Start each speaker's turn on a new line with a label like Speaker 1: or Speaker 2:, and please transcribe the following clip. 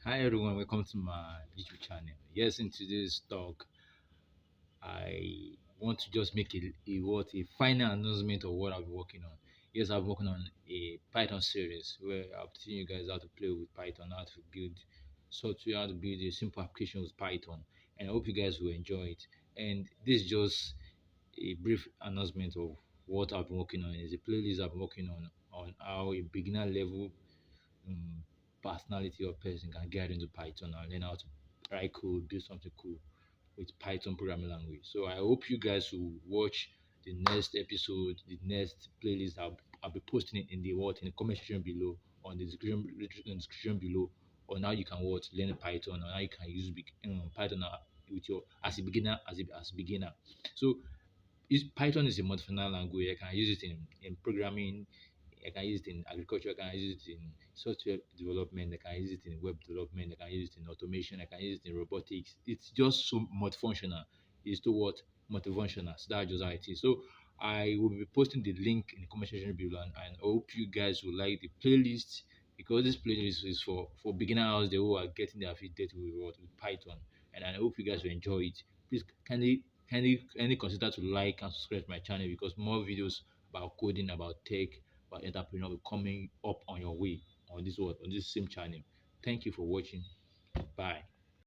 Speaker 1: Hi everyone, welcome to my YouTube channel. Yes, in today's talk, I want to just make a final announcement of what I'll be working on. Yes, I'm working on a Python series where I'll teach you guys how to play with Python, how to build software, how to build a simple application with Python, and I hope you guys will enjoy it. And this is just a brief announcement of what I've been working on. It's a playlist I've been working on how a beginner level um, personality or person can get into Python and learn how to write code, build something cool with Python programming language. So I hope you guys will watch the next episode, the next playlist. I'll be posting it in the in the comment section below, on the description below, on how you can learn Python, on how you can use Python with your as a beginner as a beginner. So Python is a multi-functional language. I can use it in programming. I can use it in agriculture. I can use it in software development. I can use it in web development. I can use it in automation. I can use it in robotics. It's just so multifunctional. It's to what multifunctional. So that's just how it is. So I will be posting the link in the comment section below, and I hope you guys will like the playlist because this playlist is for beginners they who are getting their feet dirty with Python, and I hope you guys will enjoy it. Please kindly consider to like and subscribe to my channel because more videos about coding, about tech, about entrepreneur will coming up on your way on this same channel. Thank you for watching. Bye.